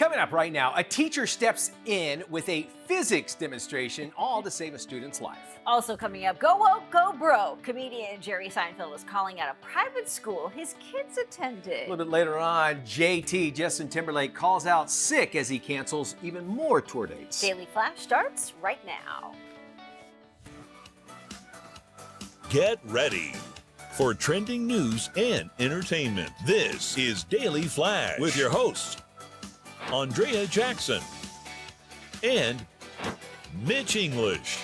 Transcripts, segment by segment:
Coming up right now, a teacher steps in with a physics demonstration, all to save a student's life. Also coming up, go woke, go broke. Comedian Jerry Seinfeld is calling out a private school his kids attended. A little bit later on, JT, Justin Timberlake, calls out sick as he cancels even more tour dates. Daily Flash starts right now. Get ready for trending news and entertainment. This is Daily Flash with your hosts, Andrea Jackson and Mitch English.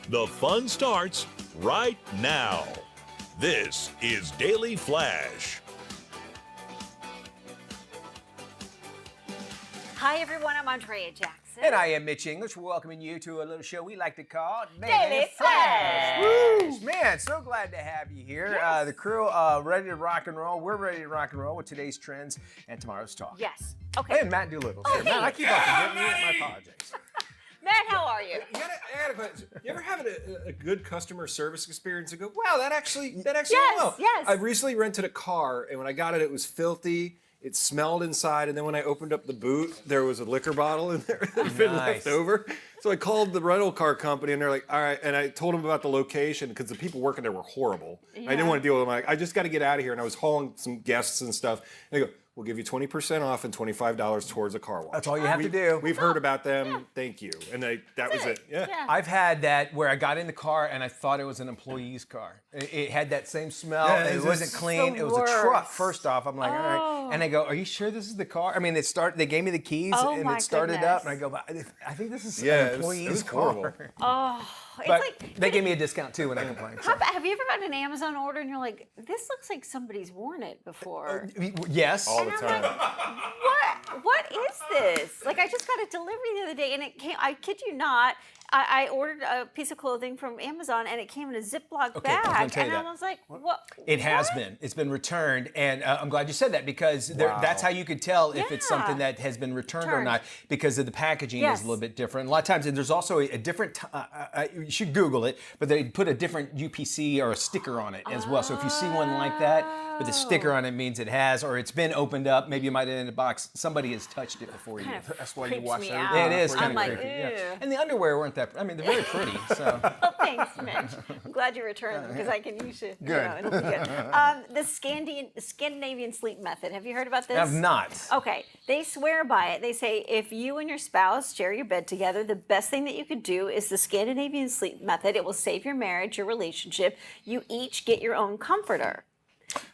The fun starts right now. This is Daily Flash. Hi everyone, I'm Andrea Jackson. And I am Mitch English, welcoming you to a little show we like to call Daily Flash. Woo! Man, so glad to have you here. Yes. The crew ready to rock and roll. We're ready to rock and roll with today's trends and tomorrow's talk. Yes. Okay. And Matt Doolittle. Oh, Matt, I keep on forgetting you. My apologies. Matt, how are you? I got a question. You ever have a good customer service experience and go, wow, that actually went well? Yes. I recently rented a car, and when I got it, it was filthy. It smelled inside, and then when I opened up the boot, there was a liquor bottle in there that had been left over. So I called the rental car company, and they're like, all right. And I told them about the location because the people working there were horrible. Yeah. I didn't want to deal with them. I'm like, I just got to get out of here. And I was hauling some guests and stuff. And they go, we'll give you 20% off and $25 towards a car wash. That's all you have to do. We've heard about them. Thank you. And that was it. Yeah. I've had that where I got in the car and I thought it was an employee's car. It had that same smell. Yeah, and it wasn't clean. the It was a truck. worst. First off, I'm like, all right. And I go, are you sure this is the car? I mean, they gave me the keys Oh, and my it started goodness. up, and I go, but I think this is Yeah, an it was employee's horrible. car. Oh, it's But like they gave me a discount too when I complained. So. have you ever gotten an Amazon order and you're like, this looks like somebody's worn it before? Yes. All the And time. I'm like, what is this? Like, I just got a delivery the other day and it came, I kid you not, I ordered a piece of clothing from Amazon and it came in a Ziploc I was bag. gonna tell And you I that. was like, what? It has what? been. It's been returned, and I'm glad you said that because that's how you could tell if it's something Yeah. that has been returned or Returned. not because of the packaging Yes. is a little bit different. A lot of times, and there's also a different. You should Google it, but they put a different UPC or a sticker on it as well. So if you see one like that with a sticker on it, means it has, or it's been opened up. Maybe you might have in a box. Somebody has touched it before you. Kind of That's why you creeps wash me everything. out. Yeah, it is I'm kind of like, creepy. Yeah. ew. And the underwear weren't that. I mean, they're very pretty. So. Oh, thanks, Mitch. I'm glad you returned them because I can use it. Good. It'll be good. The Scandinavian sleep method. Have you heard about this? I have not. Okay. They swear by it. They say if you and your spouse share your bed together, the best thing that you could do is the Scandinavian sleep method. It will save your marriage, your relationship. You each get your own comforter.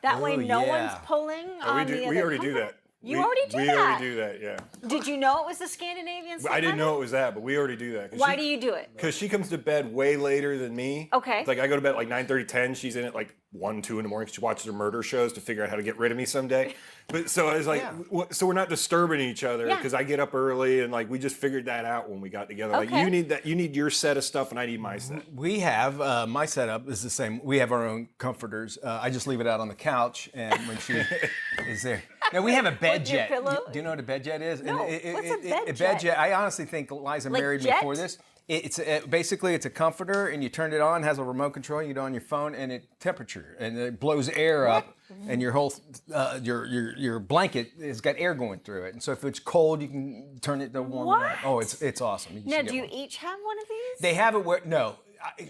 That way, Oh, no yeah. one's pulling on the other We already do comforter. that. You already do we that? We already do that, yeah. Did you know it was the Scandinavian sleep I didn't method? know it was that, but we already do that. Why do you do it? Because she comes to bed way later than me. Okay. It's like I go to bed at like 9:30, 10. She's in at like 1, 2 in the morning. She watches her murder shows to figure out how to get rid of me someday. But so I was like, so we're not disturbing each other Yeah. because I get up early and like we just figured that out when we got together. Like Okay. you need your set of stuff and I need my set. We have my setup is the same. We have our own comforters. I just leave it out on the couch, and when she is there, now we have a bed With your jet. pillow? Do you know what a bed jet is? No. What's a bed a jet? bed jet. I honestly think Liza Like married me jet? before this. It's basically it's a comforter, and you turn it on, has a remote control. You do it on your phone, and it temperature, and it blows air up, and your whole your blanket has got air going through it. And so if it's cold, you can turn it to warm it up. What? Oh, it's awesome. You Now, should get do you one. each have one of these? They have it where no,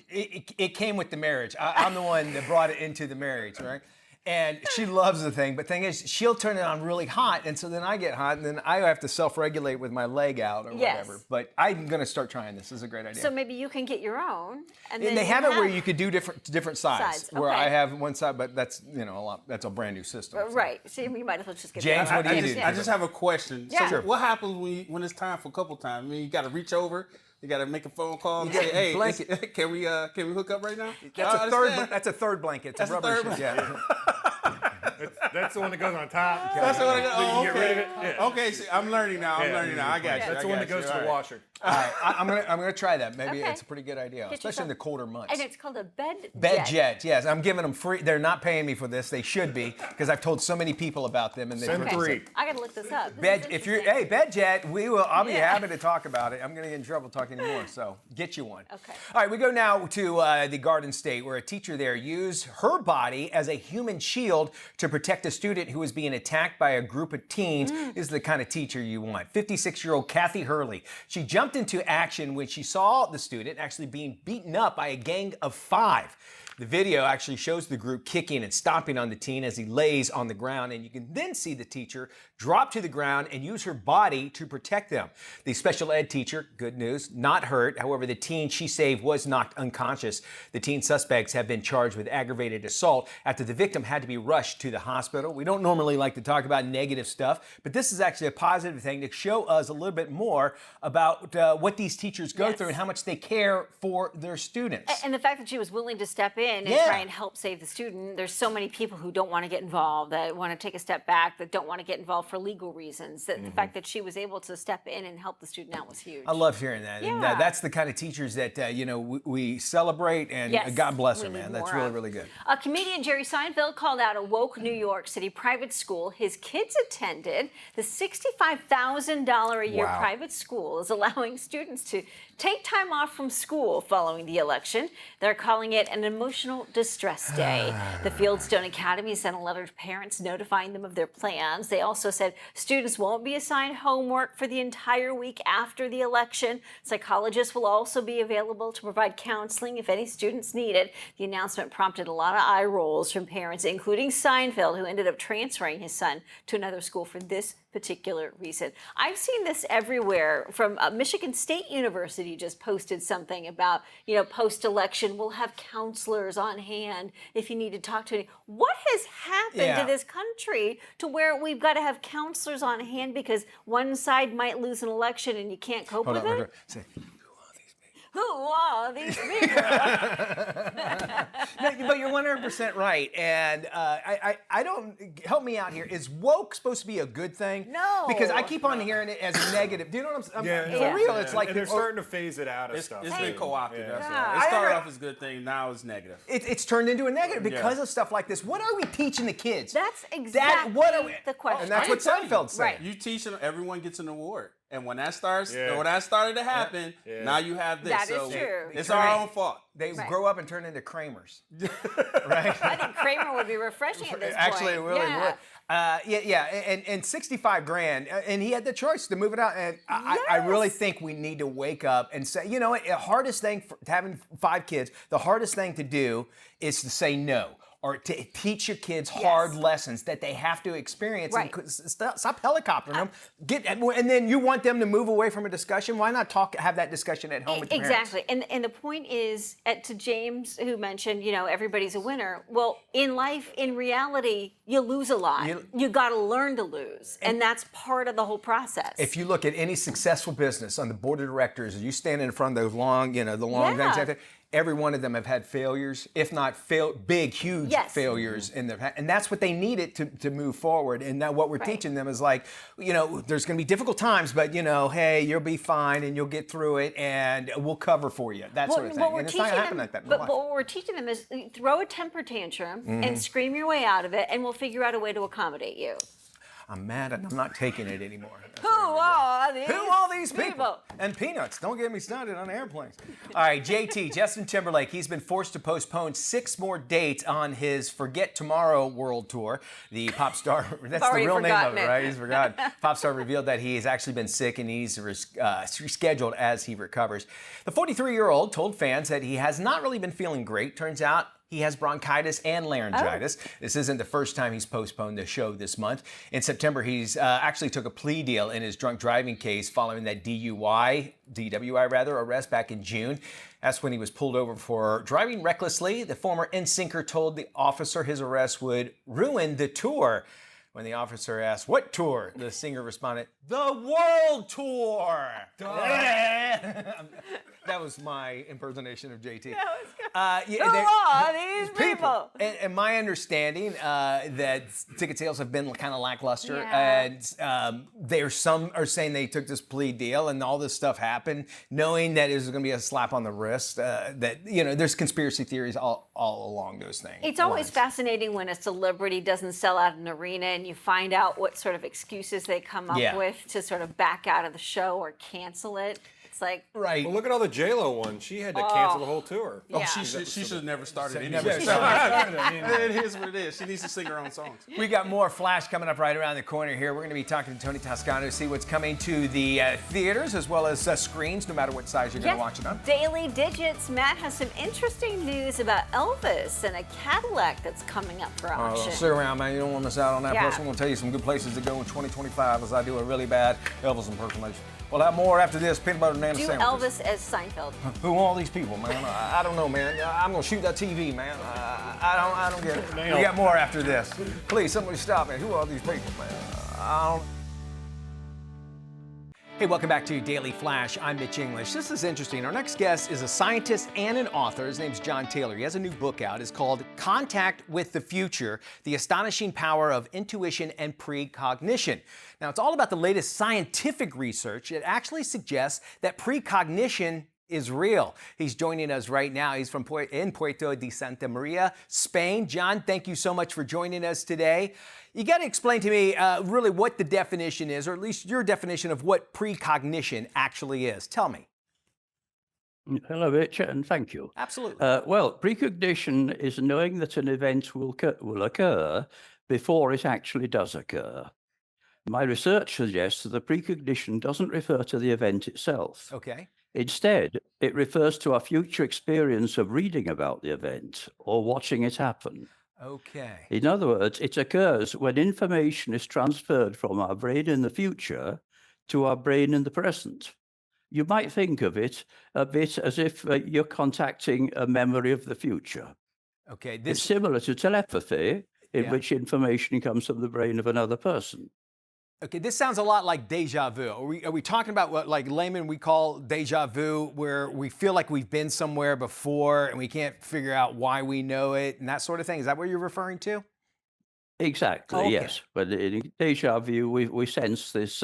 it came with the marriage. I'm the one that brought it into the marriage, right? And she loves the thing, but thing is, she'll turn it on really hot, and so then I get hot, and then I have to self-regulate with my leg out or Yes. whatever. But I'm gonna start trying this. This is a great idea. So maybe you can get your own, and then and they you have it where you could do different sides. Sides, Where okay. I have one side, but that's a lot. That's a brand new system. so. Right. So you might as well just get James, the what do you other. do? I just have a question. Yeah. So Sure. what happens when it's time for couple time? I mean, you got to reach over. You got to make a phone call and You say, got "Hey, blanket. can we hook up right now?" That's I a third. understand. That's a third blanket. It's That's a a rubber third sheet. Yeah. That's the one that goes on top. That's the one. So you can get rid of it. Yeah. Okay, see, I'm learning now. I'm learning now. I got you. That's I the one got that goes you. to All the right. washer. All right, I'm gonna try that. Maybe Okay. it's a pretty good idea, Get especially in the yourself- colder months. And it's called a bed Jet. Yes, I'm giving them free. They're not paying me for this. They should be, because I've told so many people about them and they Send purchased 3. it. I gotta look this up. This Bed, is if you're interesting. Bed Jet, I'll be Yeah. happy to talk about it. I'm gonna get in trouble talking anymore, so get you one. Okay. All right, we go now to the Garden State, where a teacher there used her body as a human shield to protect a student who was being attacked by a group of teens. This is the kind of teacher you want. 56-year-old Kathy Hurley. She jumped into action when she saw the student actually being beaten up by a gang of 5. The video actually shows the group kicking and stomping on the teen as he lays on the ground, and you can then see the teacher drop to the ground and use her body to protect them. The special ed teacher, good news, not hurt. However, the teen she saved was knocked unconscious. The teen suspects have been charged with aggravated assault after the victim had to be rushed to the hospital. We don't normally like to talk about negative stuff, but this is actually a positive thing to show us a little bit more about what these teachers go through and how much they care for their students. And the fact that she was willing to step in and Yeah. try and help save the student. There's so many people who don't want to get involved, that want to take a step back, that don't want to get involved for legal reasons. That the fact that she was able to step in and help the student out was huge. I love hearing that. And Yeah. that's the kind of teachers that, we celebrate, and Yes, God bless her, we need man. That's more really, of. really good. Comedian Jerry Seinfeld called out a woke New York City private school his kids attended. The $65,000 a year Wow. private school is allowing students to take time off from school following the election. They're calling it an emotional distress day. The Fieldstone Academy sent a letter to parents notifying them of their plans. They also said students won't be assigned homework for the entire week after the election. Psychologists will also be available to provide counseling if any students need it. The announcement prompted a lot of eye rolls from parents, including Seinfeld, who ended up transferring his son to another school for this particular reason. I've seen this everywhere. From Michigan State University just posted something about, post-election we'll have counselors on hand if you need to talk to any. What has happened Yeah. to this country to where we've got to have counselors on hand because one side might lose an election and you can't cope Hold with on, it? Say, Who are these people? no, but you're 100% right. And I don't, help me out here. Is woke supposed to be a good thing? No. Because I keep on hearing it as a negative. Do you know what I'm saying? Yeah, For real, it's like and they're starting to phase it out of It's stuff. been too. co-opted. Yeah. That's Yeah. all. It started I- off as a good thing. Now it's negative. it's turned into a negative because Yeah. of stuff like this. What are we teaching the kids? That's exactly the question. And that's what Seinfeld said. Right. You teach them, everyone gets an award. And when that starts, Yeah. when that started to happen, Yeah. now you have this. That is so true. It's our own fault. They Right. grow up and turn into Kramers, right? I think Kramer would be refreshing at this Actually, it point. really Yeah. would. And 65 grand, and he had the choice to move it out. And I really Yes. think we need to wake up and say, the hardest thing for having 5 kids, the hardest thing to do is to say no. Or to teach your kids hard lessons that they have to experience. Right. And stop helicoptering them. And then you want them to move away from a discussion. Why not have that discussion at home with the parents? Exactly. And the point is, to James, who mentioned, everybody's a winner. Well, in life, in reality, you lose a lot. You got to learn to lose. And that's part of the whole process. If you look at any successful business on the board of directors, you stand in front of those long, the long Yeah. things, every one of them have had failures, if not big, huge failures in their, and that's what they needed to move forward. And now what we're teaching them is like, there's going to be difficult times, but hey, you'll be fine and you'll get through it, and we'll cover for you. That sort of thing. And it's not going to happen like that in but life. what we're teaching them is throw a temper tantrum and scream your way out of it, and we'll figure out a way to accommodate you. I'm mad and I'm not taking it anymore. Who are these people? And peanuts. Don't get me started on airplanes. All right, JT, Justin Timberlake, he's been forced to postpone 6 more dates on his Forget Tomorrow World Tour. The pop star, that's the Already real name of forgotten it, it. right? He's forgotten. Pop star revealed that he has actually been sick and he's rescheduled as he recovers. The 43-year-old told fans that he has not really been feeling great. Turns out he has bronchitis and laryngitis. This isn't the first time he's postponed the show this month. In September, he's actually took a plea deal in his drunk driving case following that DWI arrest back in June. That's when he was pulled over for driving recklessly. The former NSYNCer told the officer his arrest would ruin the tour. When the officer asked, "What tour?" the singer responded, "The World Tour." That was my impersonation of JT. That was good. Yeah, Who there- are these people? And my understanding that ticket sales have been kind of lackluster, Yeah. and there's some are saying they took this plea deal and all this stuff happened, knowing that it was going to be a slap on the wrist. That there's conspiracy theories all along those things. It's always lines. fascinating when a celebrity doesn't sell out an arena and you find out what sort of excuses they come up Yeah. with to sort of back out of the show or cancel it. It's like, Right. Well, look at all the J-Lo ones. She had to cancel the whole tour. yeah. She should have never started anyway. Never It is what it is. She needs to sing her own songs. We got more Flash coming up right around the corner here. We're going to be talking to Tony Toscano to see what's coming to the theaters as well as screens, no matter what size you're going to watch it on. Daily Digits. Matt has some interesting news about Elvis and a Cadillac that's coming up for auction. Sit around, man. You don't want to miss out on that. Yeah. Plus, I'm going to tell you some good places to go in 2025 as I do a really bad Elvis impersonation. We'll have more after this. Peanut butter and banana Do sandwiches. Elvis as Seinfeld. Who are all these people, man? I don't know, man. I'm going to shoot that TV, man. I don't get it. We got more after this. Please, somebody stop me. Who are all these people, man? I don't... Hey, welcome back to Daily Flash. I'm Mitch English. This is interesting. Our next guest is a scientist and an author. His name's John Taylor. He has a new book out. It's called Contact with the Future, The Astonishing Power of Intuition and Precognition. Now, it's all about the latest scientific research. It actually suggests that precognition is real. He's joining us right now. He's from Puerto de Santa Maria, Spain. John, thank you so much for joining us today. You got to explain to me really what the definition is, or at least your definition of what precognition actually is. Tell me. Hello, Richard, and thank you. Absolutely. Well, precognition is knowing that an event will occur before it actually does occur. My research suggests that the precognition doesn't refer to the event itself. Okay. Instead, it refers to our future experience of reading about the event or watching it happen. Okay. In other words, it occurs when information is transferred from our brain in the future to our brain in the present. You might think of it a bit as if you're contacting a memory of the future. Okay. It's similar to telepathy, in Yeah. which information comes from the brain of another person. Okay, this sounds a lot like deja vu. Are we talking about what, like layman, we call deja vu, where we feel like we've been somewhere before and we can't figure out why we know it and that sort of thing? Is that what you're referring to? Exactly, Okay. yes. But in deja vu, we sense this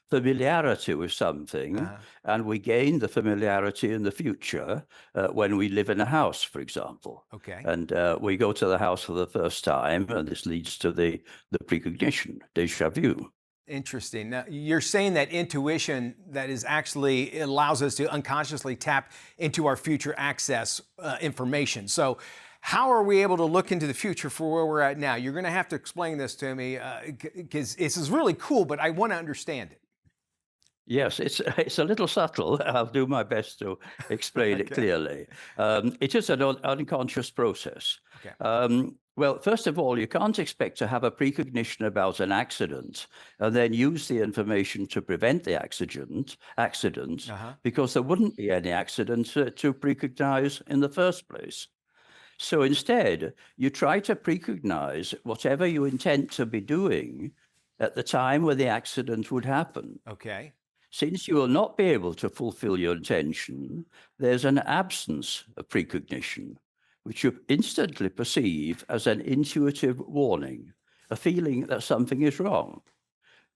familiarity with something, and we gain the familiarity in the future when we live in a house, for example. Okay. And we go to the house for the first time, and this leads to the precognition, deja vu. Interesting. Now, you're saying that intuition that is actually it allows us to unconsciously tap into our future access information. So how are we able to look into the future for where we're at now? You're going to have to explain this to me because this is really cool, but I want to understand it. Yes, it's a little subtle. I'll do my best to explain it clearly. It is an unconscious process. Okay. Well, first of all, you can't expect to have a precognition about an accident and then use the information to prevent the accident, because there wouldn't be any accident to precognize in the first place. So instead, you try to precognize whatever you intend to be doing at the time when the accident would happen. Okay. Since you will not be able to fulfill your intention, there's an absence of precognition, which you instantly perceive as an intuitive warning, a feeling that something is wrong.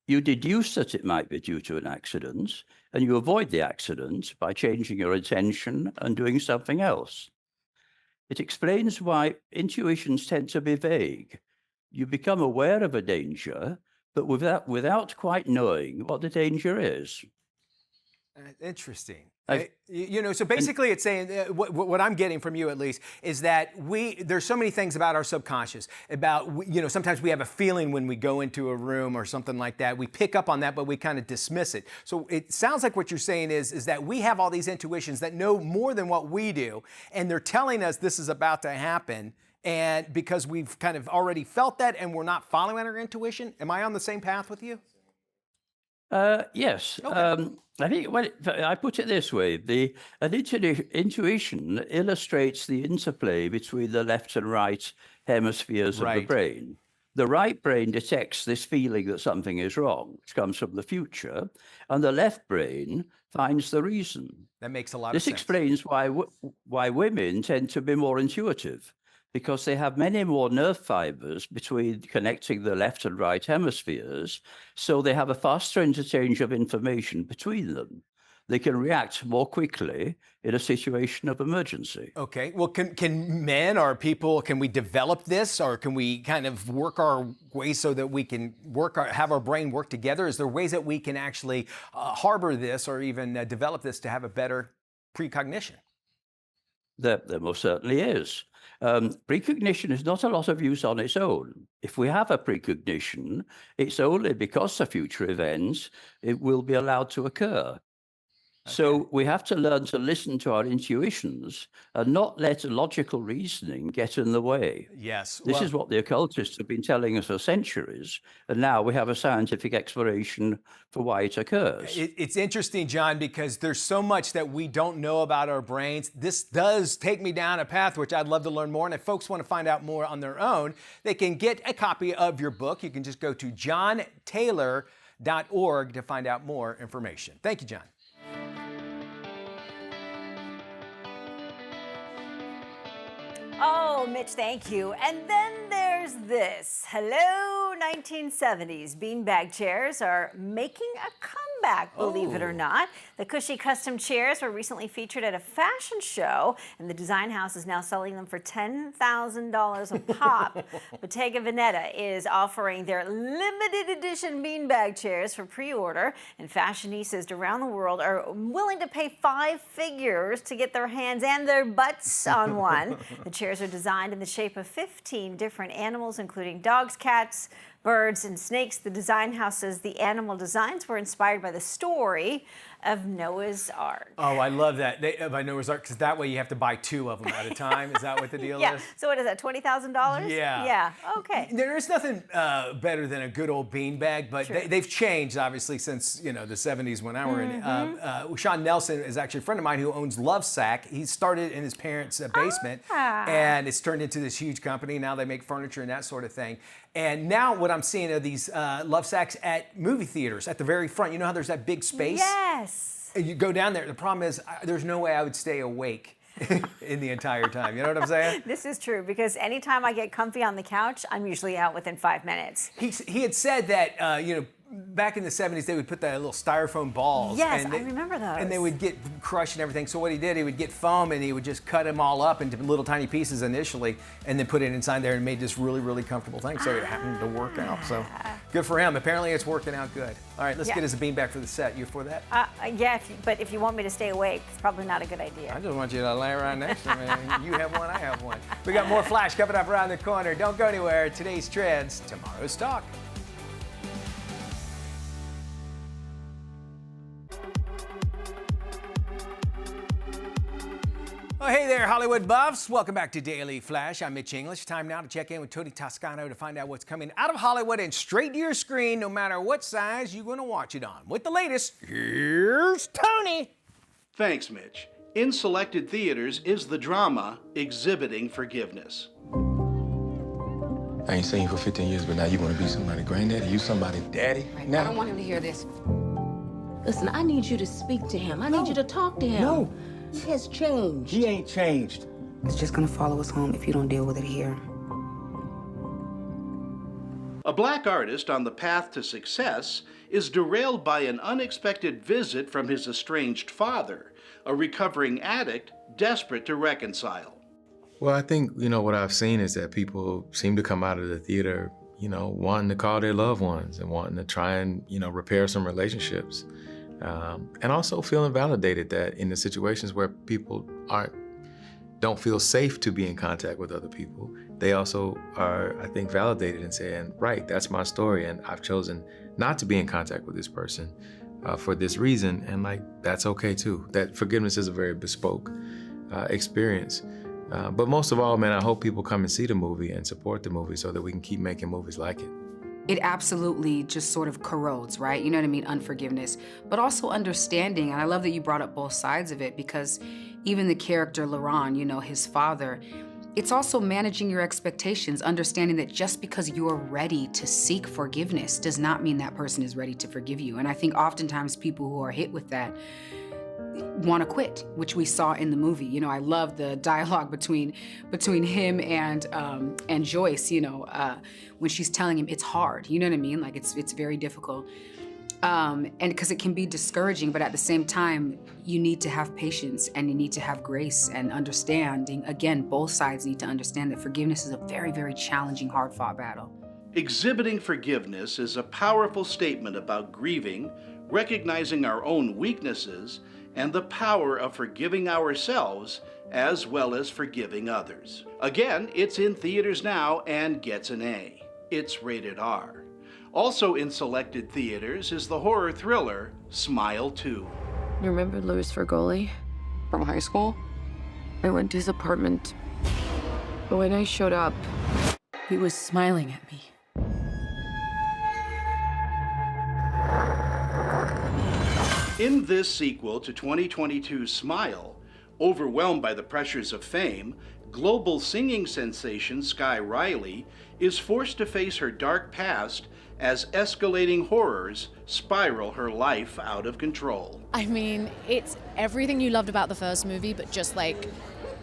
You deduce that it might be due to an accident, and you avoid the accident by changing your intention and doing something else. It explains why intuitions tend to be vague. You become aware of a danger, but without quite knowing what the danger is. Interesting. So basically it's saying, what I'm getting from you at least, is that there's so many things about our subconscious, about, sometimes we have a feeling when we go into a room or something like that. We pick up on that, but we kind of dismiss it. So it sounds like what you're saying is that we have all these intuitions that know more than what we do, and they're telling us this is about to happen. And because we've kind of already felt that and we're not following our intuition, am I on the same path with you? Yes. Okay. I think I put it this way: an intuition illustrates the interplay between the left and right hemispheres of the brain. The right brain detects this feeling that something is wrong, which comes from the future, and the left brain finds the reason. That makes a lot of This sense. explains why women tend to be more intuitive, because they have many more nerve fibers between connecting the left and right hemispheres, so they have a faster interchange of information between them. They can react more quickly in a situation of emergency. Okay. Well, can men or people, can we develop this, or can we kind of work our way so that we can have our brain work together? Is there ways that we can actually harbor this or even develop this to have a better precognition? There most certainly is. Precognition is not a lot of use on its own. If we have a precognition, it's only because of future events it will be allowed to occur. So we have to learn to listen to our intuitions and not let logical reasoning get in the way. Yes. This is what the occultists have been telling us for centuries, and now we have a scientific explanation for why it occurs. It's interesting, John, because there's so much that we don't know about our brains. This does take me down a path which I'd love to learn more. And if folks want to find out more on their own, they can get a copy of your book. You can just go to johntaylor.org to find out more information. Thank you, John. Oh, Mitch, thank you. And then there's this. Hello, 1970s. Beanbag chairs are making a comeback, believe it or not. The cushy custom chairs were recently featured at a fashion show, and the design house is now selling them for $10,000 a pop. Bottega Veneta is offering their limited edition beanbag chairs for pre-order, and fashionistas around the world are willing to pay 5 figures to get their hands and their butts on one. The chairs are designed in the shape of 15 different animals, including dogs, cats, birds, and snakes. The design house says the animal designs were inspired by the story of Noah's Ark. Oh, I love that. By Noah's Ark, because that way you have to buy 2 of them at a time. Is that what the deal Yeah. is? So what is that, $20,000? Yeah. Yeah, okay. There is nothing better than a good old beanbag, but True. they've changed, obviously, since the 70s when I were in. Sean Nelson is actually a friend of mine who owns Lovesac. He started in his parents' basement, and it's turned into this huge company. Now they make furniture and that sort of thing. And now what I'm seeing are these Lovesacs at movie theaters at the very front. You know how there's that big space? Yes. You go down there. The problem is there's no way I would stay awake in the entire time. You know what I'm saying? This is true, because anytime I get comfy on the couch, I'm usually out within 5 minutes. He had said that, back in the 70s, they would put that little styrofoam balls. Yes, and I remember those. And they would get crushed and everything. So what he did, he would get foam and he would just cut them all up into little tiny pieces initially and then put it inside there and made this really, really comfortable thing. So it happened to work out. So good for him. Apparently it's working out good. All right, let's get us a beanbag for the set. You for that? Yeah, but if you want me to stay awake, it's probably not a good idea. I just want you to lay right next to me. You have one, I have one. We got more Flash coming up around the corner. Don't go anywhere. Today's trends, tomorrow's talk. Oh, hey there, Hollywood buffs. Welcome back to Daily Flash. I'm Mitch English. Time now to check in with Tony Toscano to find out what's coming out of Hollywood and straight to your screen, no matter what size you're going to watch it on. With the latest, here's Tony. Thanks, Mitch. In selected theaters is the drama Exhibiting Forgiveness. I ain't seen you for 15 years, but now you want to be somebody's granddaddy? You somebody's daddy? Right, Now? I don't want him to hear this. Listen, I need you to speak to him. I need you to talk to him. No. He has changed. He ain't changed. It's just gonna follow us home if you don't deal with it here. A black artist on the path to success is derailed by an unexpected visit from his estranged father, a recovering addict desperate to reconcile. Well, I think, what I've seen is that people seem to come out of the theater, wanting to call their loved ones and wanting to try and, repair some relationships. And also feeling validated that in the situations where people don't feel safe to be in contact with other people, they also are, I think, validated and saying, right, that's my story, and I've chosen not to be in contact with this person for this reason, and that's okay too. That forgiveness is a very bespoke experience. But most of all, man, I hope people come and see the movie and support the movie so that we can keep making movies like it. It absolutely just sort of corrodes, right? You know what I mean? Unforgiveness, but also understanding. And I love that you brought up both sides of it, because even the character Laurent, his father, It's also managing your expectations, understanding that just because you're ready to seek forgiveness does not mean that person is ready to forgive you. And I think oftentimes people who are hit with that want to quit, which we saw in the movie. You know, I love the dialogue between him and Joyce. You know, when she's telling him it's hard. You know what I mean? Like it's very difficult. And because it can be discouraging, but at the same time, you need to have patience and you need to have grace and understanding. Again, both sides need to understand that forgiveness is a very, very challenging, hard-fought battle. Exhibiting forgiveness is a powerful statement about grieving, recognizing our own weaknesses, and the power of forgiving ourselves as well as forgiving others. Again, it's in theaters now and gets an A. It's rated R. Also in selected theaters is the horror thriller Smile 2. You remember Louis Fergoli from high school? I went to his apartment, but when I showed up, he was smiling at me. In this sequel to 2022's Smile, overwhelmed by the pressures of fame, global singing sensation Sky Riley is forced to face her dark past as escalating horrors spiral her life out of control. I mean, it's everything you loved about the first movie, but just like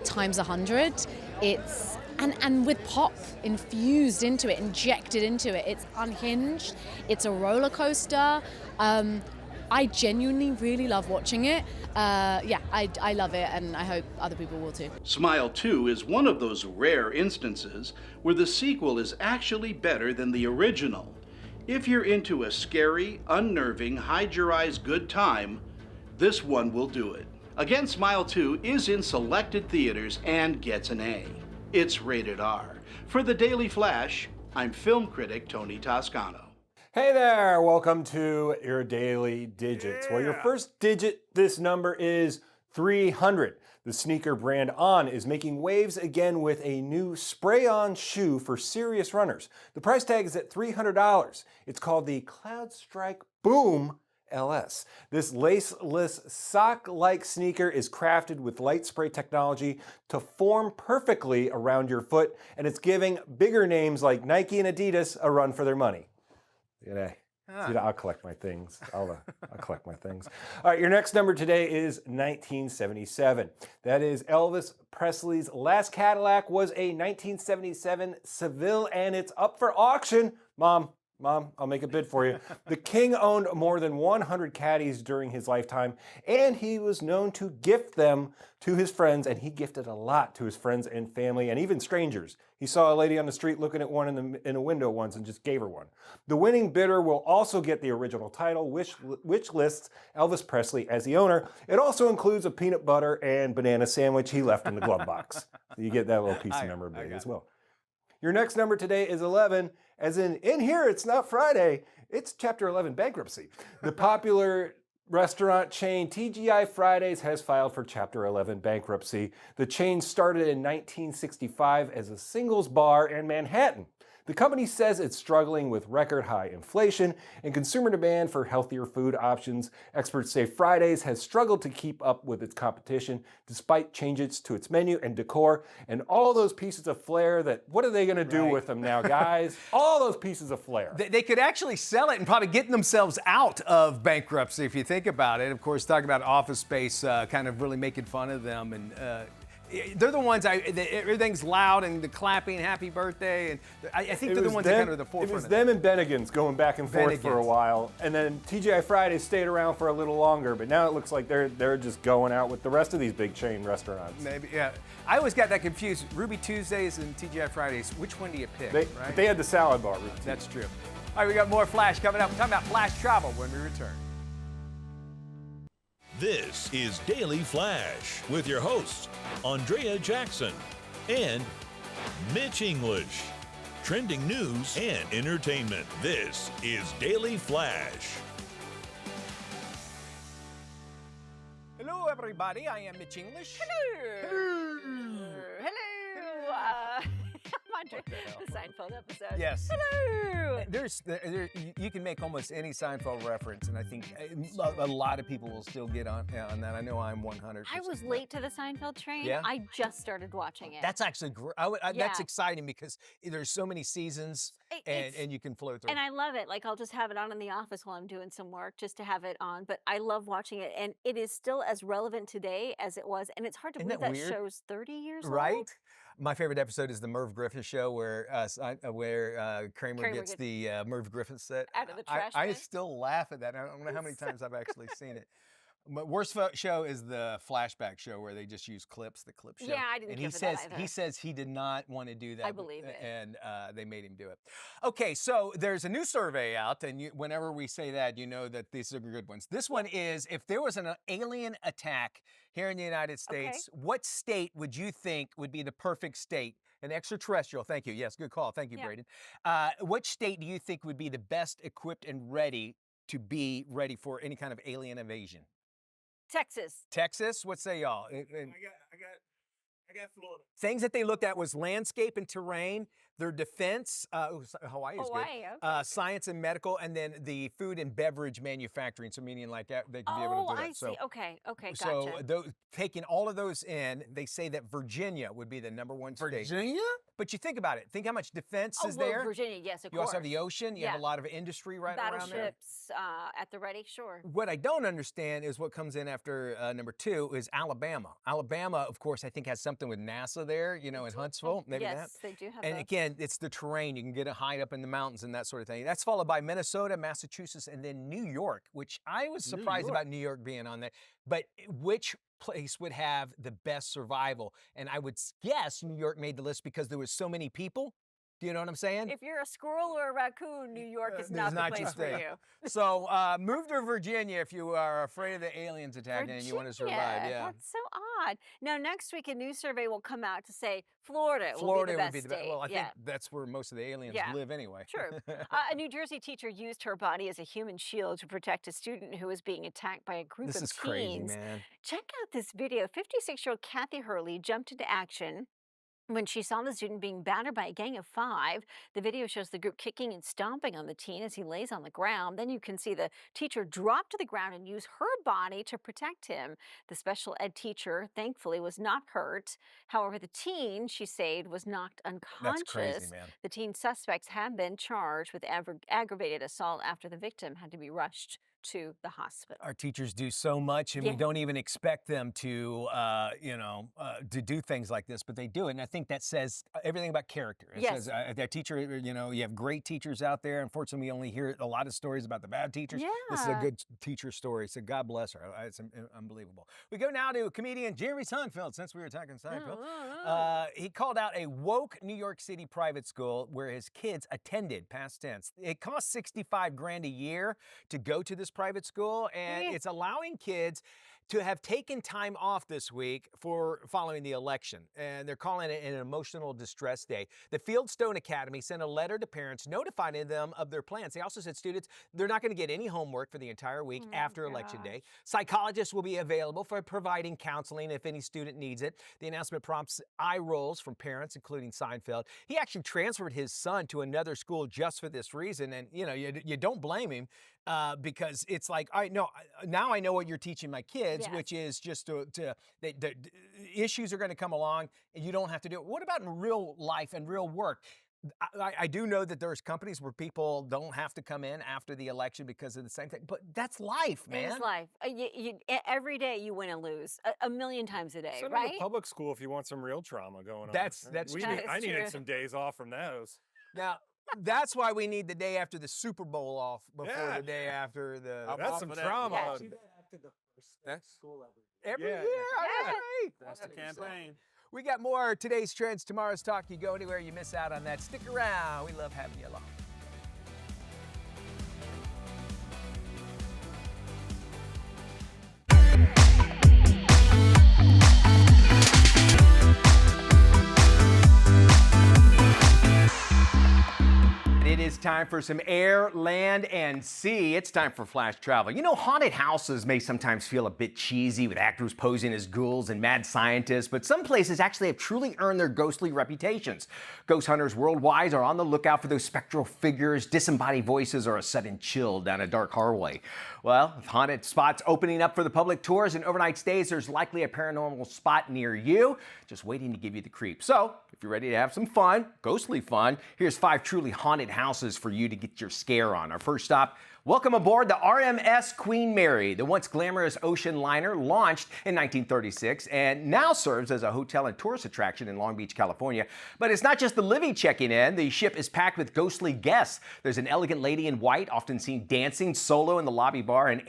times 100. It's and with pop infused into it, injected into it. It's unhinged. It's a roller coaster. I genuinely really love watching it. I love it, and I hope other people will too. Smile 2 is one of those rare instances where the sequel is actually better than the original. If you're into a scary, unnerving, hide-your-eyes good time, this one will do it. Again, Smile 2 is in selected theaters and gets an A. It's rated R. For the Daily Flash, I'm film critic Tony Toscano. Hey there, welcome to your Daily Digits. Well, your first digit, this number is 300. The sneaker brand On is making waves again with a new spray-on shoe for serious runners. The price tag is at $300. It's called the Cloud Strike Boom LS. This laceless sock-like sneaker is crafted with light spray technology to form perfectly around your foot, and it's giving bigger names like Nike and Adidas a run for their money. I'll collect my things. I'll collect my things. All right, your next number today is 1977. That is Elvis Presley's last Cadillac was a 1977 Seville, and it's up for auction. Mom, I'll make a bid for you. The King owned more than 100 caddies during his lifetime, and he was known to gift them to his friends, and he gifted a lot to his friends and family, and even strangers. He saw a lady on the street looking at one in a window once and just gave her one. The winning bidder will also get the original title, which lists Elvis Presley as the owner. It also includes a peanut butter and banana sandwich he left in the glove box. So you get that little piece of memorabilia as well. Your next number today is 11, as in here it's not Friday, it's Chapter 11 bankruptcy. The popular restaurant chain TGI Fridays has filed for Chapter 11 bankruptcy. The chain started in 1965 as a singles bar in Manhattan. The company says it's struggling with record high inflation and consumer demand for healthier food options. Experts say Fridays has struggled to keep up with its competition despite changes to its menu and decor and all those pieces of flair that, what are they going to do with them now, guys? All those pieces of flair. They could actually sell it and probably get themselves out of bankruptcy if you think about it. Of course, talking about Office Space, kind of really making fun of them, and they're the ones, everything's loud and the clapping, happy birthday, and I think they're the ones that kind of are the forefront. It was them and Bennigan's going back and forth for a while, and then TGI Fridays stayed around for a little longer, but now it looks like they're just going out with the rest of these big chain restaurants. Maybe, yeah. I always got that confused. Ruby Tuesdays and TGI Fridays, which one do you pick, right? But they had the salad bar. That's true. All right, we got more Flash coming up. We're talking about Flash travel when we return. This is Daily Flash with your hosts, Andrea Jackson and Mitch English. Trending news and entertainment. This is Daily Flash. Hello, everybody. I am Mitch English. Hello. I'm The Seinfeld episode. Yes. Hello. You can make almost any Seinfeld reference, and I think a lot of people will still get on that. I know I'm 100%. I was late to the Seinfeld train. Yeah? I just started watching it. That's actually great. That's exciting because there's so many seasons, and you can flow through. And I love it. Like, I'll just have it on in the office while I'm doing some work just to have it on. But I love watching it, and it is still as relevant today as it was. And it's hard to believe that show's 30 years old. Right? My favorite episode is the Merv Griffin show where Kramer gets the Merv Griffin set. Out of the trash I bin. still laugh at that. I don't know how many times I've actually seen it. My worst show is the flashback show where they just use clips, the clip show. Yeah, I didn't care for that either. He says he did not want to do that. I believe it. And they made him do it. Okay, so there's a new survey out, and whenever we say that, you know that these are good ones. This one is, if there was an alien attack here in the United States, what state would you think would be the perfect state? An extraterrestrial, thank you. Yes, good call. Thank you, Braden. What state do you think would be the best equipped and ready to be ready for any kind of alien invasion? Texas. Texas? What say y'all? I got Florida. Things that they looked at was landscape and terrain, their defense, Hawaii is good, okay. science and medical, and then the food and beverage manufacturing, so meaning like that, they could be able to do that. I see. Okay, gotcha. So taking all of those in, they say that Virginia would be the #1 state. Virginia? But you think about it. Think how much defense is there. Virginia, yes, of course. You also have the ocean. You have a lot of industry around there. Battleships at the ready, sure. What I don't understand is what comes in after #2 is Alabama. Alabama, of course, I think has something with NASA there, in Huntsville. Maybe yes, they do have and again, it's the terrain. You can get a hide up in the mountains and that sort of thing. That's followed by Minnesota, Massachusetts, and then New York, which I was surprised about New York being on there. But which place would have the best survival? And I would guess New York made the list because there was so many people. Do you know what I'm saying? If you're a squirrel or a raccoon, New York is not the place for you. So move to Virginia if you are afraid of the aliens attacking and you want to survive. Yeah, that's so odd. Now, next week, a new survey will come out to say Florida would be the best state. Well, I think that's where most of the aliens live anyway. True. A New Jersey teacher used her body as a human shield to protect a student who was being attacked by a group of teens. This is crazy, man. Check out this video. 56-year-old Kathy Hurley jumped into action when she saw the student being battered by a gang of 5. The video shows the group kicking and stomping on the teen as he lays on the ground. Then you can see the teacher drop to the ground and use her body to protect him. The special ed teacher, thankfully, was not hurt. However, the teen, she said, was knocked unconscious. That's crazy, man. The teen suspects have been charged with aggravated assault after the victim had to be rushed to the hospital. Our teachers do so much, and we don't even expect them to, to do things like this, but they do it. And I think that says everything about character. It says that teacher, you have great teachers out there. Unfortunately, we only hear a lot of stories about the bad teachers. Yeah. This is a good teacher story. So God bless her. It's unbelievable. We go now to comedian Jeremy Seinfeld, since we were talking Seinfeld. He called out a woke New York City private school where his kids attended, past tense. It costs $65,000 a year to go to this private school, and it's allowing kids to have taken time off this week for following the election, and they're calling it an emotional distress day. The Fieldstone Academy sent a letter to parents notifying them of their plans. They also said students, they're not going to get any homework for the entire week after Election Day. Psychologists will be available for providing counseling if any student needs it. The announcement prompts eye rolls from parents, including Seinfeld. He actually transferred his son to another school just for this reason, and you don't blame him. Because it's like, all right, no, now I know what you're teaching my kids, which is just the issues are going to come along and you don't have to do it. What about in real life and real work? I do know that there's companies where people don't have to come in after the election because of the same thing, but that's life, man. It is life. Every day you win and lose a million times a day, Send right? them to public school if you want some real trauma going on. That's I needed some days off from those. Now, that's why we need the day after the Super Bowl off before the day after the. That's some trauma. After the first school every year. All right. That's the campaign. We got more today's trends, tomorrow's talk. You go anywhere, you miss out on that. Stick around. We love having you along. It is time for some air, land, and sea. It's time for Flash Travel. You know, haunted houses may sometimes feel a bit cheesy with actors posing as ghouls and mad scientists, but some places actually have truly earned their ghostly reputations. Ghost hunters worldwide are on the lookout for those spectral figures, disembodied voices, or a sudden chill down a dark hallway. Well, with haunted spots opening up for the public tours and overnight stays, there's likely a paranormal spot near you, just waiting to give you the creep. So, if you're ready to have some fun, ghostly fun, here's 5 truly haunted houses for you to get your scare on. Our first stop, welcome aboard the RMS Queen Mary. The once glamorous ocean liner launched in 1936 and now serves as a hotel and tourist attraction in Long Beach, California. But it's not just the living checking in. The ship is packed with ghostly guests. There's an elegant lady in white, often seen dancing solo in the lobby bar, and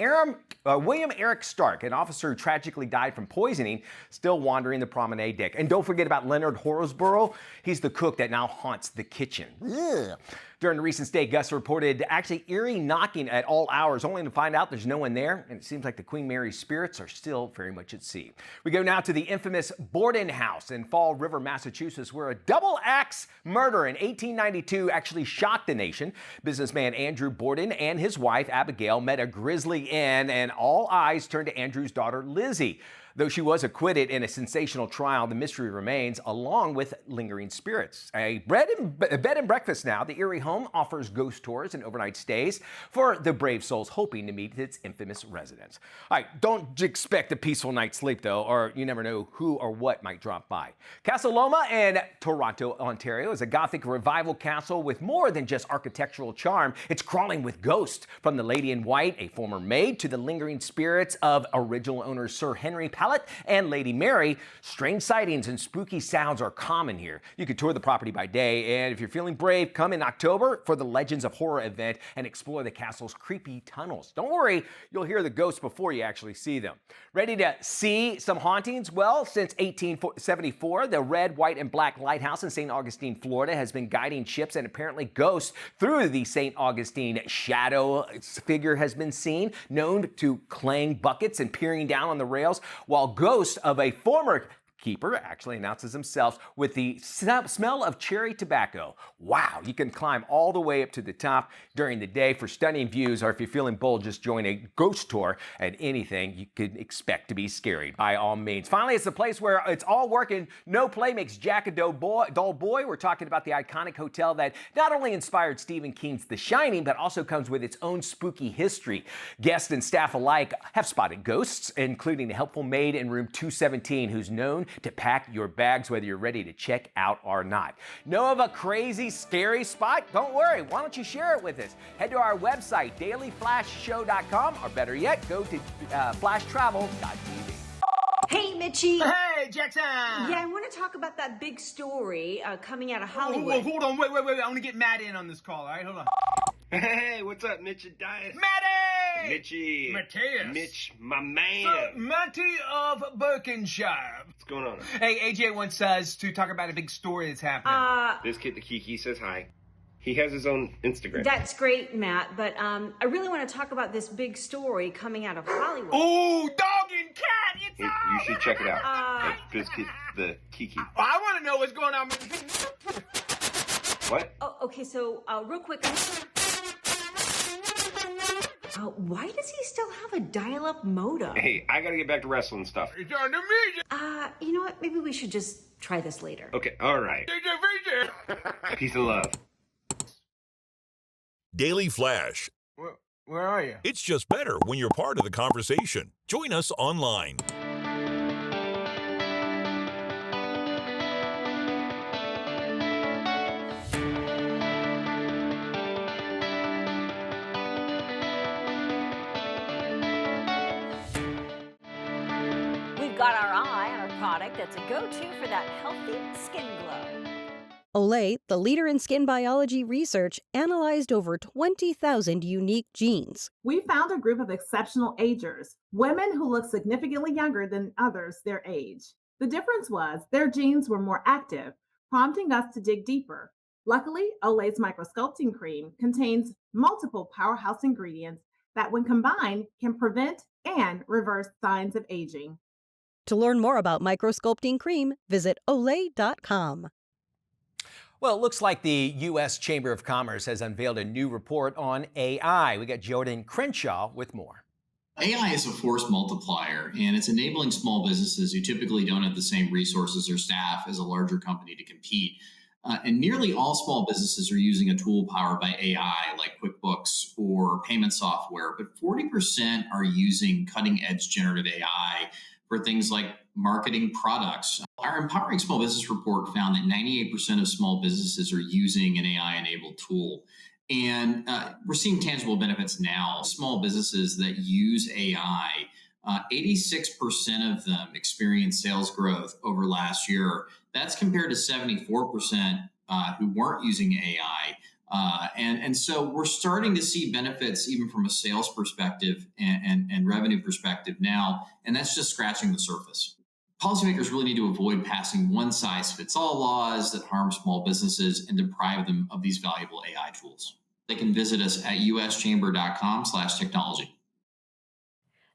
William Eric Stark, an officer who tragically died from poisoning, still wandering the promenade deck. And don't forget about Leonard Horsborough. He's the cook that now haunts the kitchen. Ugh. During a recent stay, guests reported actually eerie knocking at all hours, only to find out there's no one there, and it seems like the Queen Mary's spirits are still very much at sea. We go now to the infamous Borden House in Fall River, Massachusetts, where a double-axe murder in 1892 actually shocked the nation. Businessman Andrew Borden and his wife, Abigail, met a grisly end, and all eyes turned to Andrew's daughter, Lizzie. Though she was acquitted in a sensational trial, the mystery remains, along with lingering spirits. A bed and breakfast now. The eerie home offers ghost tours and overnight stays for the brave souls hoping to meet its infamous residents. All right, don't expect a peaceful night's sleep, though, or you never know who or what might drop by. Castle Loma in Toronto, Ontario is a Gothic revival castle with more than just architectural charm. It's crawling with ghosts, from the lady in white, a former maid, to the lingering spirits of original owner Sir Henry Pallet and Lady Mary. Strange sightings and spooky sounds are common here. You can tour the property by day, and if you're feeling brave, come in October for the Legends of Horror event and explore the castle's creepy tunnels. Don't worry, you'll hear the ghosts before you actually see them. Ready to see some hauntings? Well, since 1874, the red, white, and black lighthouse in St. Augustine, Florida has been guiding ships and apparently ghosts through the St. Augustine shadow figure has been seen, known to clang buckets and peering down on the rails, while ghost of a former keeper actually announces himself with the smell of cherry tobacco. Wow, you can climb all the way up to the top during the day for stunning views, or if you're feeling bold, just join a ghost tour, and anything you could expect to be scary, by all means. Finally, it's the place where it's all work and no play makes Jack a dull boy. We're talking about the iconic hotel that not only inspired Stephen King's The Shining, but also comes with its own spooky history. Guests and staff alike have spotted ghosts, including the helpful maid in room 217, who's known to pack your bags whether you're ready to check out or not. Know of a crazy, scary spot? Don't worry, why don't you share it with us? Head to our website, dailyflashshow.com, or better yet, go to flashtravel.tv. Hey, Mitchie. Hey, Jackson. Yeah, I want to talk about that big story coming out of Hollywood. Hold on, wait. I want to get Matt in on this call, all right? Hold on. Hey, what's up, Mitch and Dias? Matty! Mitchie. Mateus. Mitch, my man. Matty of Berkshire. What's going on? Hey, AJ wants us to talk about a big story that's happening. This kid, the Kiki, says hi. He has his own Instagram. That's great, Matt, but I really want to talk about this big story coming out of Hollywood. Ooh, dog and cat, it's You should check it out. This kid, the Kiki. I want to know what's going on. What? Oh, okay, so real quick. Why does he still have a dial-up modem? Hey, I gotta get back to wrestling stuff. It's on the media. You know what? Maybe we should just try this later. Okay, all right. Peace and love. Daily Flash. Where are you? It's just better when you're part of the conversation. Join us online. We've got our eye on a product that's a go-to for that healthy skin glow. Olay, the leader in skin biology research, analyzed over 20,000 unique genes. We found a group of exceptional agers, women who look significantly younger than others their age. The difference was their genes were more active, prompting us to dig deeper. Luckily, Olay's microsculpting cream contains multiple powerhouse ingredients that, when combined, can prevent and reverse signs of aging. To learn more about microsculpting cream, visit Olay.com. Well, it looks like the U.S. Chamber of Commerce has unveiled a new report on AI. We got Jordan Crenshaw with more. AI is a force multiplier, and it's enabling small businesses who typically don't have the same resources or staff as a larger company to compete. And nearly all small businesses are using a tool powered by AI, like QuickBooks or payment software, but 40% are using cutting edge generative AI for things like marketing products. Our Empowering Small Business report found that 98% of small businesses are using an AI enabled tool. And we're seeing tangible benefits now. Small businesses that use AI, 86% of them experience sales growth over last year. That's compared to 74% who weren't using AI. And so we're starting to see benefits even from a sales perspective and revenue perspective now, and that's just scratching the surface. Policymakers really need to avoid passing one-size-fits-all laws that harm small businesses and deprive them of these valuable AI tools. They can visit us at uschamber.com/technology.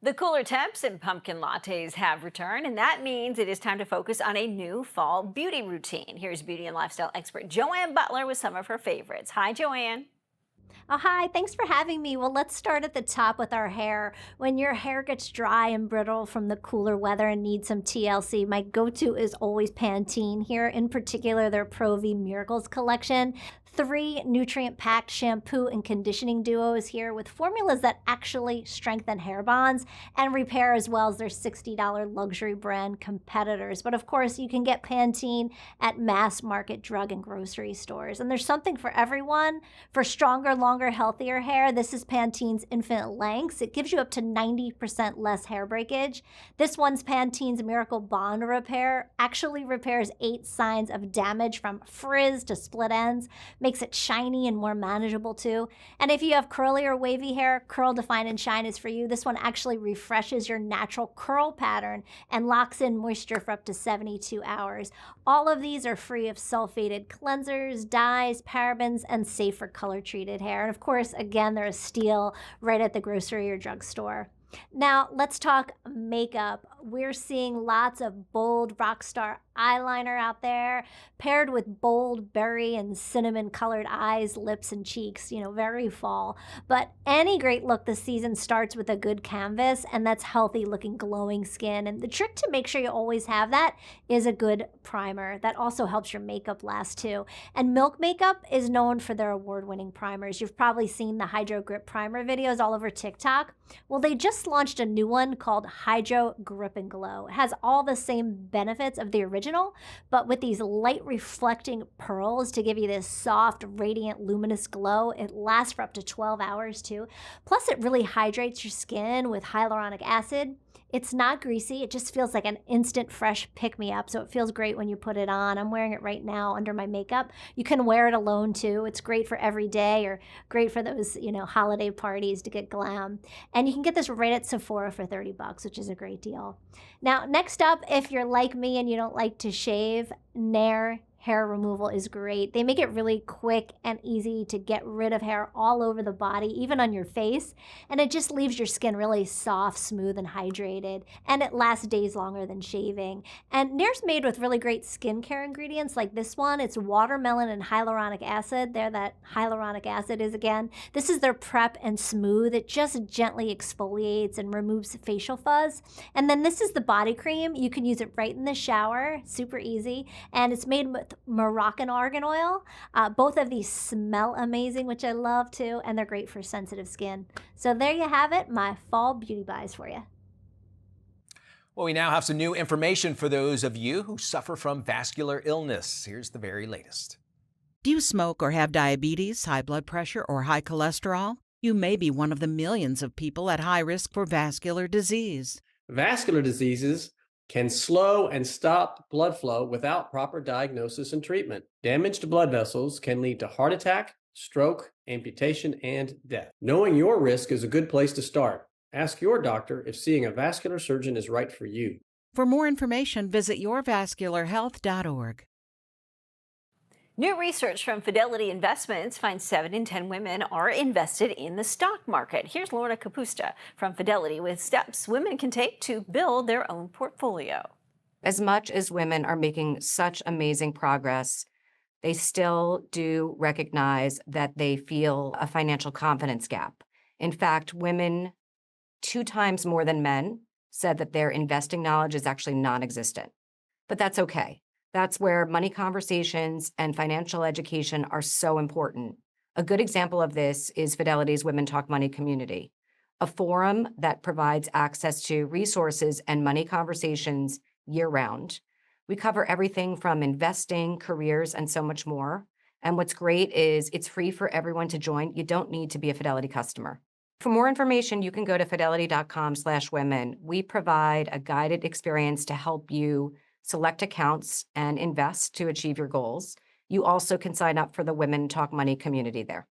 The cooler temps and pumpkin lattes have returned, and that means it is time to focus on a new fall beauty routine. Here's beauty and lifestyle expert Joanne Butler with some of her favorites. Hi, Joanne. Oh, hi. Thanks for having me. Well, let's start at the top with our hair. When your hair gets dry and brittle from the cooler weather and needs some TLC, my go-to is always Pantene here, in particular their Pro V Miracles collection. 3 nutrient-packed shampoo and conditioning duos here with formulas that actually strengthen hair bonds and repair, as well as their $60 luxury brand competitors. But of course, you can get Pantene at mass market drug and grocery stores. And there's something for everyone. For stronger, longer, healthier hair, this is Pantene's Infinite Lengths. It gives you up to 90% less hair breakage. This one's Pantene's Miracle Bond Repair actually repairs 8 signs of damage from frizz to split ends, makes it shiny and more manageable too. And if you have curly or wavy hair, Curl, Define, and Shine is for you. This one actually refreshes your natural curl pattern and locks in moisture for up to 72 hours. All of these are free of sulfated cleansers, dyes, parabens, and safe for color-treated hair. And of course, again, they're a steal right at the grocery or drugstore. Now, let's talk makeup. We're seeing lots of bold Rockstar eyeliner out there, paired with bold berry and cinnamon colored eyes, lips, and cheeks, very fall. But any great look this season starts with a good canvas, and that's healthy looking, glowing skin. And the trick to make sure you always have that is a good primer. That also helps your makeup last too. And Milk Makeup is known for their award-winning primers. You've probably seen the Hydro Grip Primer videos all over TikTok. Well, they just launched a new one called Hydro Grip and Glow. It has all the same benefits of the original, but with these light reflecting pearls to give you this soft, radiant, luminous glow. It lasts for up to 12 hours too. Plus, it really hydrates your skin with hyaluronic acid. It's not greasy. It just feels like an instant fresh pick-me-up, so it feels great when you put it on. I'm wearing it right now under my makeup. You can wear it alone too. It's great for every day, or great for those, holiday parties to get glam. And you can get this right at Sephora for $30, which is a great deal. Now, next up, if you're like me and you don't like to shave, Nair hair removal is great. They make it really quick and easy to get rid of hair all over the body, even on your face, and it just leaves your skin really soft, smooth, and hydrated, and it lasts days longer than shaving. And Nair's made with really great skincare ingredients like this one. It's watermelon and hyaluronic acid. There that hyaluronic acid is again. This is their Prep and Smooth. It just gently exfoliates and removes facial fuzz. And then this is the body cream. You can use it right in the shower, super easy, and it's made with Moroccan argan oil. Both of these smell amazing, which I love too, and they're great for sensitive skin. So there you have it, my fall beauty buys for you. Well, we now have some new information for those of you who suffer from vascular illness. Here's the very latest. Do you smoke or have diabetes, high blood pressure, or high cholesterol? You may be one of the millions of people at high risk for vascular disease. Vascular diseases can slow and stop blood flow without proper diagnosis and treatment. Damaged blood vessels can lead to heart attack, stroke, amputation, and death. Knowing your risk is a good place to start. Ask your doctor if seeing a vascular surgeon is right for you. For more information, visit yourvascularhealth.org. New research from Fidelity Investments finds 7 in 10 women are invested in the stock market. Here's Lorna Capusta from Fidelity with steps women can take to build their own portfolio. As much as women are making such amazing progress, they still do recognize that they feel a financial confidence gap. In fact, women 2 times more than men said that their investing knowledge is actually non-existent. But that's okay. That's where money conversations and financial education are so important. A good example of this is Fidelity's Women Talk Money community, a forum that provides access to resources and money conversations year-round. We cover everything from investing, careers, and so much more. And what's great is it's free for everyone to join. You don't need to be a Fidelity customer. For more information, you can go to fidelity.com/women. We provide a guided experience to help you select accounts and invest to achieve your goals. You also can sign up for the Women Talk Money community there.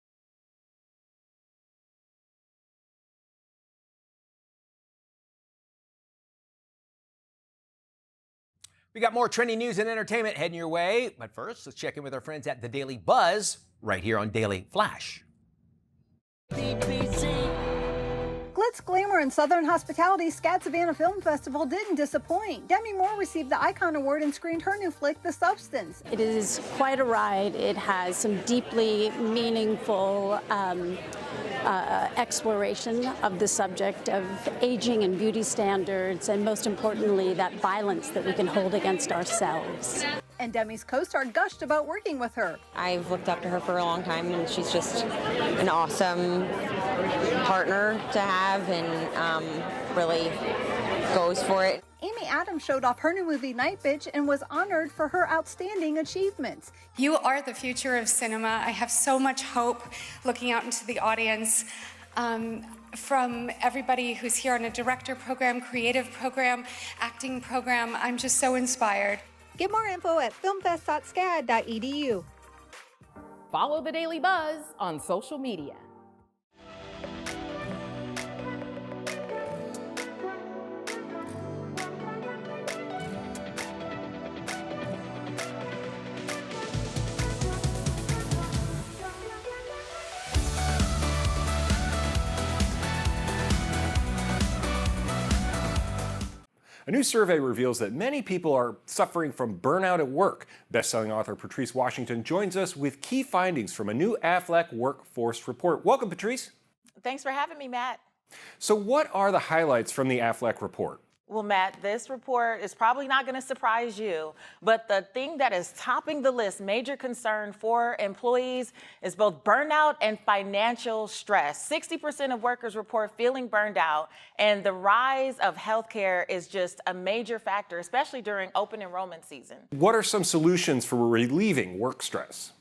We got more trending news and entertainment heading your way. But first, let's check in with our friends at the Daily Buzz right here on Daily Flash. Glitz, glamour, and Southern hospitality, Scat Savannah Film Festival didn't disappoint. Demi Moore received the Icon Award and screened her new flick, The Substance. It is quite a ride. It has some deeply meaningful exploration of the subject of aging and beauty standards, and most importantly, that violence that we can hold against ourselves. And Demi's co-star gushed about working with her. I've looked up to her for a long time, and she's just an awesome partner to have, and really goes for it. Amy Adams showed off her new movie, Night Bitch, and was honored for her outstanding achievements. You are the future of cinema. I have so much hope looking out into the audience. From everybody who's here on a director program, creative program, acting program, I'm just so inspired. Get more info at filmfest.scad.edu. Follow the Daily Buzz on social media. A new survey reveals that many people are suffering from burnout at work. Best-selling author Patrice Washington joins us with key findings from a new AFLAC workforce report. Welcome, Patrice. Thanks for having me, Matt. So what are the highlights from the AFLAC report? Well, Matt, this report is probably not going to surprise you, but the thing that is topping the list, major concern for employees, is both burnout and financial stress. 60% of workers report feeling burned out, and the rise of healthcare is just a major factor, especially during open enrollment season. What are some solutions for relieving work stress?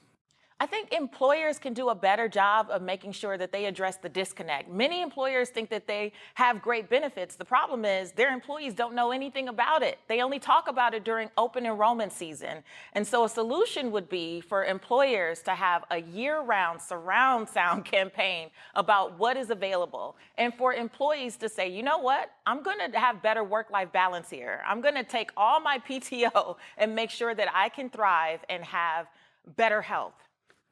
I think employers can do a better job of making sure that they address the disconnect. Many employers think that they have great benefits. The problem is their employees don't know anything about it. They only talk about it during open enrollment season. And so a solution would be for employers to have a year-round surround sound campaign about what is available. And for employees to say, you know what? I'm going to have better work-life balance here. I'm going to take all my PTO and make sure that I can thrive and have better health.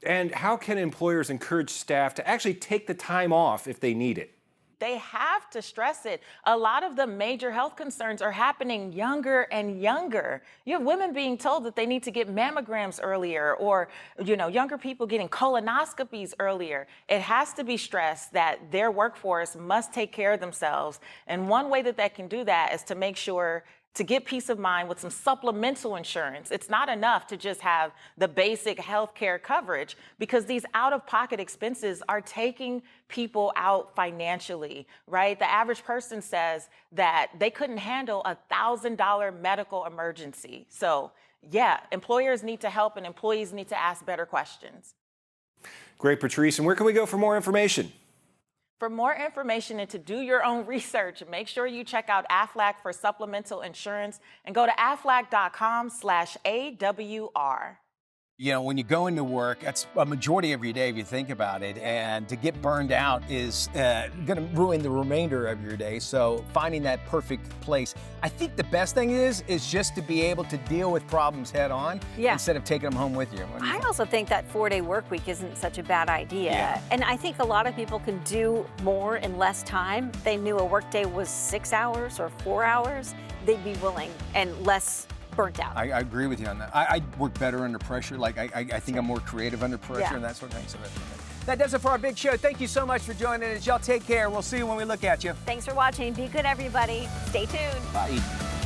And how can employers encourage staff to actually take the time off if they need it? They have to stress it. A lot of the major health concerns are happening younger and younger. You have women being told that they need to get mammograms earlier, or younger people getting colonoscopies earlier. It has to be stressed that their workforce must take care of themselves. And one way that they can do that is to make sure to get peace of mind with some supplemental insurance. It's not enough to just have the basic health care coverage, because these out-of-pocket expenses are taking people out financially, right? The average person says that they couldn't handle a $1,000 medical emergency. So yeah, employers need to help and employees need to ask better questions. Great, Patrice. And where can we go for more information? For more information and to do your own research, make sure you check out AFLAC for supplemental insurance and go to aflac.com/AWR. You know, when you go into work, that's a majority of your day if you think about it. And to get burned out is going to ruin the remainder of your day. So finding that perfect place. I think the best thing is just to be able to deal with problems head on instead of taking them home with you. I also think that 4-day work week isn't such a bad idea. Yeah. And I think a lot of people can do more in less time. If they knew a workday was 6 hours or 4 hours, they'd be willing and less burnt out. I agree with you on that. I work better under pressure. Like I think I'm more creative under pressure and that sort of thing. So that does it for our big show. Thank you so much for joining us. Y'all take care. We'll see you when we look at you. Thanks for watching. Be good, everybody. Stay tuned. Bye.